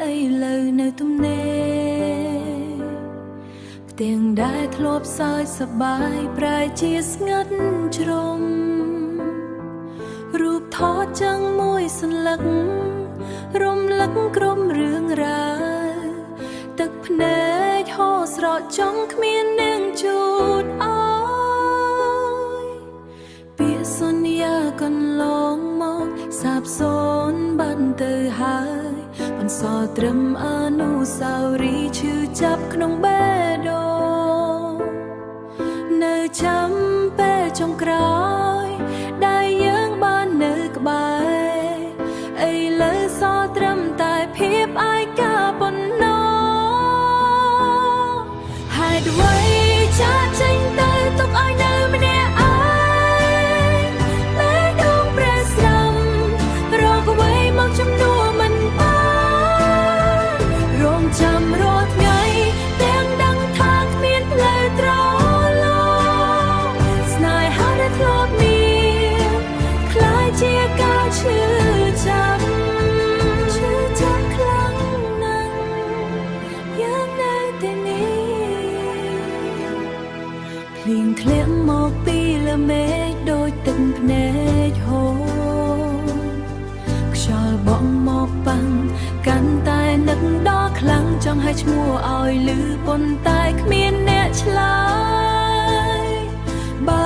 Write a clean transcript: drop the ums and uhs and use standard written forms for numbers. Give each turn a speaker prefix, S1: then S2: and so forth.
S1: អីលើនៅទំនេរទាំងដែលធ្លាប់សើចសប្បាយប្រែជាស្ងាត់ជ្រុំរូបថតចឹងមួយសន្លឹករំលឹកក្រុមរឿងរ៉ាវទឹកភ្នែកហូរស្រកចង់គ្មាននឹងជូតអើយពាក្យសន្យាកន្លងមកសាបសូន្យបាត់ទៅហើយបន្សល់ត្រឹមអនុស្សាវរីយ៍ឈឺចាប់ក្នុងបេះដូងនៅចាំពេលចុងក្រោយដែលយើងបាននៅក្បែរឥឡូវសល់ត្រឹមតែភាពឯកាប៉ុណ្ណោះហេតុអ្វីចាក់ចេញទៅទុកឲ្យនៅម្នាក់ឯងតែដងព្រះស្ដាំរកអ្វីមកជំនួសមិនបានរងចាំរាល់ថ្ងៃទាំងដឹងថាគ្មានផ្លូវត្រឡប់ស្នេហាដែលធ្លាប់មានខ្លាយជាការឈឺចាប់ខ្លាំងណាស់យ៉ាងនៅទីនេះភ្លៀងធ្លាក់មកពីលើមេឃដូចទឹកភ្នែកហូរខ្យល់បក់មកប៉ាំងកាន់តែនឹកដល់ខ្លាំងចង់ឲ្យឈ្មោះឲ្យឮប៉ុន្តែគ្មានអ្នកឆ្លើយបើ